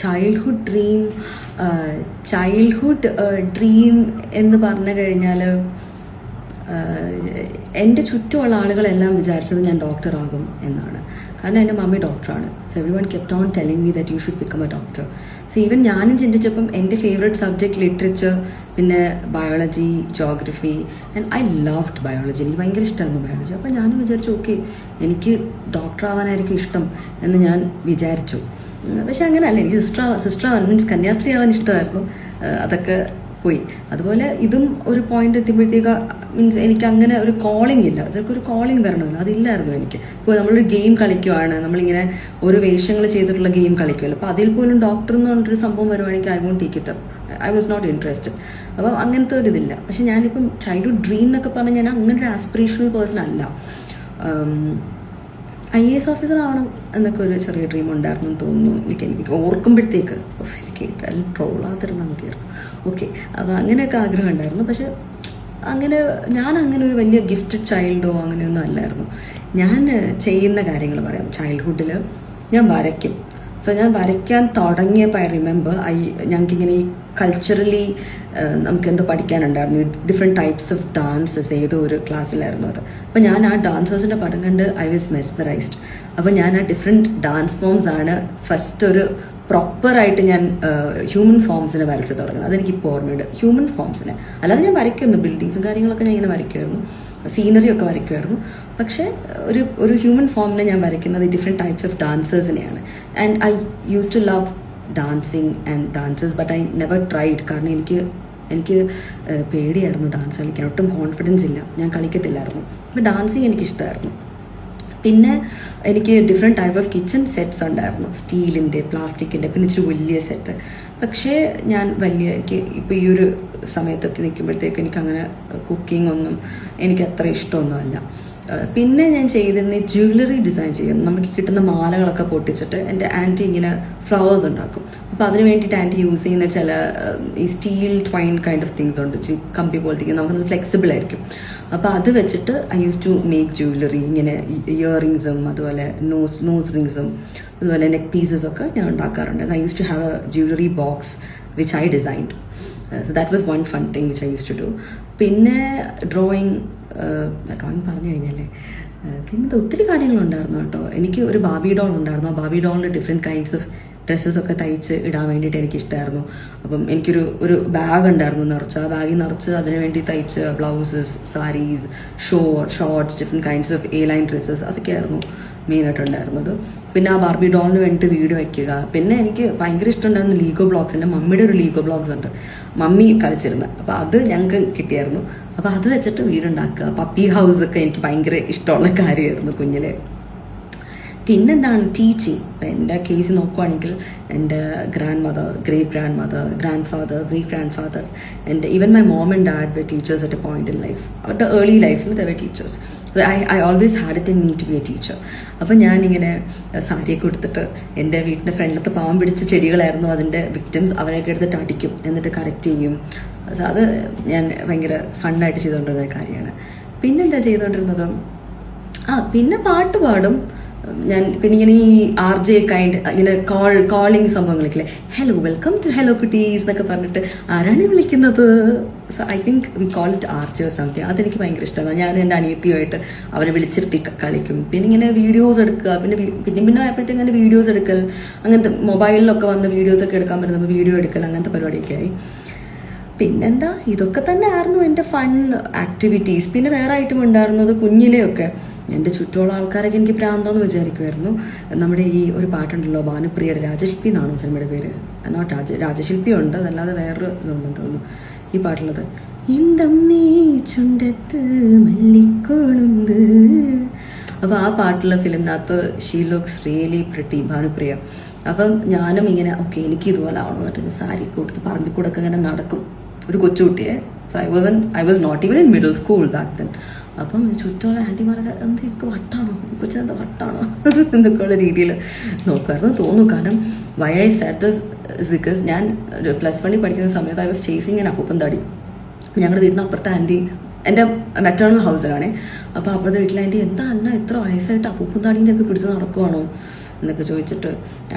Childhood dream എന്ന് പറഞ്ഞു കഴിഞ്ഞാൽ എൻ്റെ ചുറ്റുമുള്ള ആളുകളെല്ലാം വിചാരിച്ചത് ഞാൻ ഡോക്ടറാകും എന്നാണ്. കാരണം എൻ്റെ മമ്മി ഡോക്ടറാണ്. So every one kept on telling me that you should become A doctor. So even ഞാനും ചിന്തിച്ചപ്പം എൻ്റെ ഫേവറേറ്റ് സബ്ജക്റ്റ് ലിറ്ററേച്ചർ, പിന്നെ biology, geography, and I loved biology. എനിക്ക് ഭയങ്കര ഇഷ്ടമായിരുന്നു ബയോളജി. അപ്പോൾ ഞാനും വിചാരിച്ചു ഓക്കെ എനിക്ക് ഡോക്ടർ ആവാനായിരിക്കും ഇഷ്ടം എന്ന് ഞാൻ വിചാരിച്ചു. പക്ഷെ അങ്ങനെയല്ല, എനിക്ക് സിസ്റ്റർ ആവാൻ മീൻസ് കന്യാസ്ത്രീ ആവാൻ ഇഷ്ടമായിരുന്നു. അതൊക്കെ പോയി. അതുപോലെ ഇതും ഒരു പോയിന്റ് എത്തിയപ്പോഴത്തേക്ക് മീൻസ് എനിക്ക് അങ്ങനെ ഒരു കോളിംഗ് ഇല്ല. അതൊക്കെ ഒരു കോളിംഗ് വരണമല്ലോ, അതില്ലായിരുന്നു എനിക്ക്. ഇപ്പോൾ നമ്മളൊരു ഗെയിം കളിക്കുവാണ്, നമ്മളിങ്ങനെ ഓരോ വേഷങ്ങൾ ചെയ്തിട്ടുള്ള ഗെയിം കളിക്കുമല്ലോ. അപ്പോൾ അതിൽ പോലും ഡോക്ടർ എന്ന് പറഞ്ഞിട്ടൊരു സംഭവം വരുവാണെങ്കിൽ I won't take it up. I was not interested. അപ്പം അങ്ങനത്തെ ഒരു ഇതില്ല. പക്ഷെ ഞാനിപ്പം ചൈൽഡ്ഹുഡ് ഡ്രീം എന്നൊക്കെ പറഞ്ഞാൽ ഞാൻ അങ്ങനെ ഒരു ആസ്പിറേഷണൽ പേഴ്സൺ അല്ല. IAS ഓഫീസർ ആവണം എന്നൊക്കെ ഒരു ചെറിയ ഡ്രീം ഉണ്ടായിരുന്നു എന്ന് തോന്നുന്നു. എനിക്ക് ഓർക്കുമ്പോഴത്തേക്ക് കേട്ടാൽ ട്രോളാതിരുന്നാൽ മതിയായിരുന്നു. ഓക്കെ, അപ്പോൾ അങ്ങനെയൊക്കെ ആഗ്രഹം ഉണ്ടായിരുന്നു. പക്ഷെ ഞാൻ അങ്ങനെ ഒരു വലിയ ഗിഫ്റ്റഡ് ചൈൽഡോ അങ്ങനെയൊന്നും അല്ലായിരുന്നു. ഞാൻ ചെയ്യുന്ന കാര്യങ്ങൾ പറയാം. ചൈൽഡ്ഹുഡിൽ ഞാൻ വരയ്ക്കും. സോ ഞാൻ വരയ്ക്കാൻ തുടങ്ങിയപ്പോൾ ഐ റിമെമ്പർ ഞങ്ങൾക്കിങ്ങനെ ഈ കൾച്ചറലി നമുക്ക് എന്തോ പഠിക്കാനുണ്ടായിരുന്നു. ഡിഫറെൻറ്റ് ടൈപ്സ് ഓഫ് ഡാൻസസ് ഏതോ ഒരു ക്ലാസ്സിലായിരുന്നു അത്. അപ്പോൾ ഞാൻ ആ ഡാൻസേഴ്സിൻ്റെ പടം കണ്ട് ഐ വാസ് മെസ്മറൈസ്ഡ്. അപ്പോൾ ഞാൻ ആ ഡിഫറെൻറ്റ് ഡാൻസ് ഫോംസ് ആണ് ഫസ്റ്റ് ഒരു പ്രോപ്പറായിട്ട് ഞാൻ ഹ്യൂമൻ ഫോംസിനെ വരച്ച് തുടങ്ങുന്നത്. അതെനിക്കിപ്പോൾ ഓർമ്മയുണ്ട്, ഹ്യൂമൻ ഫോംസിനെ. അല്ലാതെ ഞാൻ വരയ്ക്കുന്നു, ബിൽഡിങ്സും കാര്യങ്ങളൊക്കെ ഞാൻ ഇങ്ങനെ വരയ്ക്കുമായിരുന്നു, സീനറി ഒക്കെ വരയ്ക്കുമായിരുന്നു. പക്ഷേ ഒരു ഹ്യൂമൻ ഫോമിനെ ഞാൻ വരയ്ക്കുന്നത് ഡിഫറെൻറ്റ് ടൈപ്സ് ഓഫ് ഡാൻസേഴ്സിനെയാണ്. And I use to love dancing and dancers, but I never tried. കാരണം എനിക്ക് പേടിയായിരുന്നു ഡാൻസ് കളിക്കാൻ. ഒട്ടും കോൺഫിഡൻസ് ഇല്ല, ഞാൻ കളിക്കത്തില്ലായിരുന്നു. അപ്പോൾ ഡാൻസിങ് എനിക്കിഷ്ടമായിരുന്നു. പിന്നെ എനിക്ക് different type of kitchen sets ഉണ്ടായിരുന്നു, സ്റ്റീലിൻ്റെ, പ്ലാസ്റ്റിക്കിൻ്റെ, പിന്നെ ഇച്ചിരി വലിയ സെറ്റ്. പക്ഷേ ഞാൻ എനിക്ക് ഇപ്പോൾ ഈ ഒരു സമയത്തെത്തി നിൽക്കുമ്പോഴത്തേക്ക് എനിക്കങ്ങനെ കുക്കിംഗ് ഒന്നും എനിക്ക് അത്ര ഇഷ്ടമൊന്നുമല്ല. പിന്നെ ഞാൻ ചെയ്തിരുന്ന ജ്വല്ലറി ഡിസൈൻ ചെയ്യുന്നു. നമുക്ക് കിട്ടുന്ന മാലകളൊക്കെ പൊട്ടിച്ചിട്ട് എൻ്റെ ആൻറ്റി ഇങ്ങനെ ഫ്ലവേഴ്സ് ഉണ്ടാക്കും. അപ്പോൾ അതിന് വേണ്ടിയിട്ട് ആൻറ്റി യൂസ് ചെയ്യുന്ന ചില ഈ steel twine kind of things ഉണ്ട്, കമ്പി പോലത്തെ, നമുക്ക് ഫ്ലെക്സിബിൾ ആയിരിക്കും. അപ്പോൾ അത് വെച്ചിട്ട് I use to make jewellery. ഇങ്ങനെ ഇയർ റിങ്സും അതുപോലെ നോസ് റിങ്സും അതുപോലെ നെക്ക് പീസസൊക്കെ ഞാൻ ഉണ്ടാക്കാറുണ്ട്. I use to have a jewellery box which I designed. So that was one fun thing which I use to do. പിന്നെ ഡ്രോയിങ് പറഞ്ഞു കഴിഞ്ഞാലേ പിന്നെ ഒത്തിരി കാര്യങ്ങളുണ്ടായിരുന്നു കേട്ടോ. എനിക്ക് ഒരു ബാബി ഡോൾ ഉണ്ടായിരുന്നു. ആ ബാബി ഡോളിൻ്റെ ഡിഫറെൻറ്റ് കൈൻഡ്സ് ഓഫ് ഡ്രസ്സസൊക്കെ തയ്ച്ച് ഇടാൻ വേണ്ടിയിട്ട് എനിക്കിഷ്ടമായിരുന്നു. അപ്പം എനിക്കൊരു ബാഗ് ഉണ്ടായിരുന്നു നിറച്ച്. ആ ബാഗിൽ നിറച്ച് അതിന് വേണ്ടി തയ്ച്ച് blouses, saris, shorts, different kinds of A line dresses, അതൊക്കെയായിരുന്നു മെയിനായിട്ടുണ്ടായിരുന്നത്. പിന്നെ ആ ബാർബി ഡോളിന് വേണ്ടിയിട്ട് വീട് വയ്ക്കുക. പിന്നെ എനിക്ക് ഭയങ്കര ഇഷ്ടമുണ്ടായിരുന്നു ലീഗോ ബ്ലോഗ്സ്. എൻ്റെ മമ്മിയുടെ ഒരു ലീഗോ ബ്ലോഗ്സ് ഉണ്ട്, മമ്മി കളിച്ചിരുന്നത്. അപ്പോൾ അത് ഞങ്ങൾക്ക് കിട്ടിയായിരുന്നു. അപ്പോൾ അത് വെച്ചിട്ട് വീടുണ്ടാക്കുക. പപ്പി ഹൗസൊക്കെ എനിക്ക് ഭയങ്കര ഇഷ്ടമുള്ള കാര്യമായിരുന്നു കുഞ്ഞിലെ. പിന്നെന്താണ് ടീച്ചിങ്. ഇപ്പം എൻ്റെ കേസ് നോക്കുവാണെങ്കിൽ എൻ്റെ grandmother, great grandfather, great grandfather, എൻ്റെ even my mom and dad were teachers at a point in life. അവരുടെ ഏർലി ലൈഫിൽ they were teachers. I always had it in me to be a teacher. അപ്പം ഞാനിങ്ങനെ സാരിയൊക്കെ എടുത്തിട്ട് എൻ്റെ വീട്ടിൻ്റെ ഫ്രണ്ടിലത്തെ പാവം പിടിച്ച ചെടികളായിരുന്നു അതിൻ്റെ വിക്ടിംസ്. അവരെയൊക്കെ എടുത്തിട്ട് അടിക്കും, എന്നിട്ട് കറക്റ്റ് ചെയ്യും. അത് ഞാൻ ഭയങ്കര ഫണ്ണായിട്ട് ചെയ്തുകൊണ്ടിരുന്ന കാര്യമാണ്. പിന്നെന്താ ചെയ്തുകൊണ്ടിരുന്നത്? പിന്നെ പാട്ട് പാടും ഞാൻ. പിന്നെ ഇങ്ങനെ ഈ RJ കൈൻഡ് ഇങ്ങനെ കോളിങ് സംഭവങ്ങളൊക്കെ, ഹലോ വെൽക്കം ടു ഹലോ കുട്ടീസ് എന്നൊക്കെ പറഞ്ഞിട്ട് ആരാണ് വിളിക്കുന്നത്? So I think we call it RJ or something. അതെനിക്ക് ഭയങ്കര ഇഷ്ടമാണ്. ഞാൻ എൻ്റെ അനിയത്തിയുമായിട്ട് അവരെ വിളിച്ചിരുത്തി കളിക്കും. പിന്നെ ഇങ്ങനെ വീഡിയോസ് എടുക്കുക. പിന്നെ ആയപ്പോഴത്തേക്ക് ഇങ്ങനെ വീഡിയോസ് എടുക്കൽ, അങ്ങനത്തെ മൊബൈലിലൊക്കെ വന്ന് വീഡിയോസൊക്കെ എടുക്കാൻ പറ്റുന്ന വീഡിയോ എടുക്കൽ, അങ്ങനത്തെ പരിപാടിയൊക്കെ ആയി. പിന്നെന്താ, ഇതൊക്കെ തന്നെ ആയിരുന്നു എൻ്റെ ഫൺ ആക്ടിവിറ്റീസ്. പിന്നെ വേറെ ഐറ്റം ഉണ്ടായിരുന്നത് കുഞ്ഞിലെയൊക്കെ എൻ്റെ ചുറ്റുമുള്ള ആൾക്കാരൊക്കെ എനിക്ക് പ്രാന്താന്ന് വിചാരിക്കുമായിരുന്നു. നമ്മുടെ ഈ ഒരു പാട്ടുണ്ടല്ലോ ഭാനുപ്രിയയുടെ, രാജശില്പി എന്നാണോ സിനിമയുടെ പേര്? നോട്ട് രാജശില്പി ഉണ്ട്, അതല്ലാതെ വേറൊരു ഇതുണ്ടെന്ന് തോന്നുന്നു ഈ പാട്ടുള്ളത്. ഇന്ദം നീ ചുണ്ടത്ത് മല്ലിക്കൊളുന്ത്. അപ്പോൾ ആ പാട്ടുള്ള ഫിലിമിനകത്ത് she looks really pretty, Bhanupriya. അപ്പം ഞാനും ഇങ്ങനെ ഓക്കെ എനിക്ക് ഇതുപോലെ ആവണം എന്നിട്ട് സാരി കൊടുത്ത് പറമ്പിൽ കൂടെ ഒക്കെ ഇങ്ങനെ നടക്കും, ഒരു കൊച്ചുകുട്ടിയെ. So I was not even in middle school back then. അപ്പം ചുറ്റുമുള്ള ആൻറ്റിമാരൊക്കെ എന്ത് എനിക്ക് വട്ടാണോ, കൊച്ചെന്താ വട്ടാണോ എന്നൊക്കെയുള്ള രീതിയിൽ നോക്കുമായിരുന്നു തോന്നുന്നു. കാരണം why I said this is because ഞാൻ +1 പഠിക്കുന്ന സമയത്ത് ഐ വാസ് ചേസിങ് ആൻ അപ്പൂപ്പൻ താടി. ഞങ്ങളുടെ വീടിന് അപ്പുറത്തെ ആൻറ്റി എൻ്റെ മെറ്റേണൽ ഹൗസിലാണേ. അപ്പോൾ അപ്പുറത്തെ വീട്ടിലെ ആൻറ്റി എന്താ അന്ന ഇത്ര വയസ്സായിട്ട് അപ്പൂപ്പൻ താടീൻ്റെ ഒക്കെ പിടിച്ച് നടക്കുവാണോ എന്നൊക്കെ ചോദിച്ചിട്ട്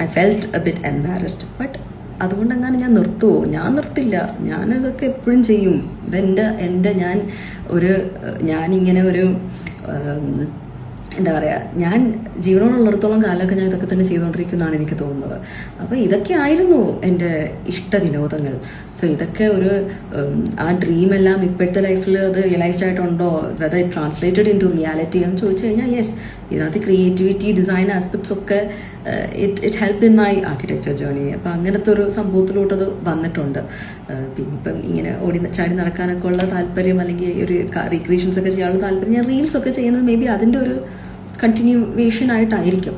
I felt a bit embarrassed. But അതുകൊണ്ടെങ്ങനെ ഞാൻ നിർത്തുമോ? ഞാൻ നിർത്തില്ല, ഞാനിതൊക്കെ എപ്പോഴും ചെയ്യും. ഞാനിങ്ങനെ ഒരു എന്താ പറയുക, ഞാൻ ജീവനോടുള്ളിടത്തോളം കാലമൊക്കെ ഞാൻ ഇതൊക്കെ തന്നെ ചെയ്തുകൊണ്ടിരിക്കുമെന്നാണ് എനിക്ക് തോന്നുന്നത്. അപ്പോൾ ഇതൊക്കെ ആയിരുന്നു എൻ്റെ ഇഷ്ടവിനോദങ്ങൾ. സോ ഇതൊക്കെ ആ ഡ്രീമെല്ലാം ഇപ്പോഴത്തെ ലൈഫിൽ അത് റിയലൈസ്ഡ് ആയിട്ടുണ്ടോ, whether it translated into reality എന്ന് ചോദിച്ചു കഴിഞ്ഞാൽ യെസ്. ഇതിനകത്ത് ക്രിയേറ്റിവിറ്റി, ഡിസൈൻ ആസ്പെക്ട്സ് ഒക്കെ it help in my architecture journey. അപ്പം അങ്ങനത്തെ ഒരു സംഭവത്തിലോട്ടത് വന്നിട്ടുണ്ട്. പിന്നെ ഇപ്പം ഇങ്ങനെ ചാടി നടക്കാനൊക്കെ ഉള്ള താല്പര്യം, അല്ലെങ്കിൽ ഒരു റീക്രിയേഷൻസ് ഒക്കെ ചെയ്യാനുള്ള താല്പര്യം, ഞാൻ റീൽസ് ഒക്കെ ചെയ്യുന്നത് മേ ബി അതിൻ്റെ ഒരു കണ്ടിന്യൂവേഷൻ ആയിട്ടായിരിക്കും.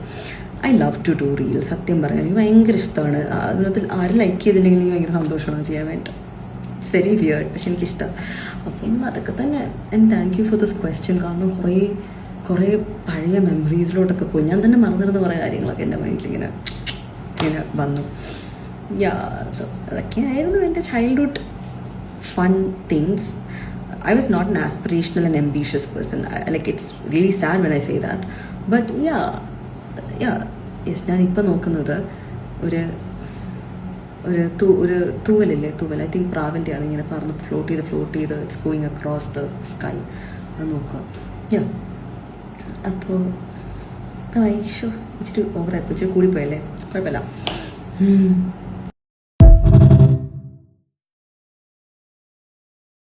I love to do reels. സത്യം പറയാൻ എനിക്ക് ഭയങ്കര ഇഷ്ടമാണ്. അതിനകത്ത് ആരും ലൈക്ക് ചെയ്തില്ലെങ്കിൽ എനിക്ക് ഭയങ്കര സന്തോഷമാണ് ചെയ്യാൻ വേണ്ടി. ഇറ്റ്സ് വെരി വിയേർഡ്, പക്ഷെ എനിക്കിഷ്ടം. അപ്പം അതൊക്കെ തന്നെ. And thank you for this question. കാരണം കുറേ പഴയ മെമ്മറീസിലോട്ടൊക്കെ പോയി. ഞാൻ തന്നെ മറന്നിരുന്ന കുറേ കാര്യങ്ങളൊക്കെ എൻ്റെ മൈൻഡിൽ ഇങ്ങനെ വന്നു. സോ അതൊക്കെയായിരുന്നു എൻ്റെ childhood fun things. I was not an aspirational and ambitious person. It's really sad when I say that. But yes, ഞാൻ ഇപ്പം നോക്കുന്നത് ഒരു തൂവലില്ലേ, ഐ തിങ്ക് പ്രാവിൻ്റെ ആണ്, ഇങ്ങനെ പറന്ന് ഫ്ലോട്ട് ചെയ്ത് it's going across the sky. അത് നോക്കുക. അപ്പോൾ ഇച്ചിരി ഓവറായിപ്പോൾ, ഇച്ചിരി കൂടിപ്പോയല്ലേ, കുഴപ്പമില്ല.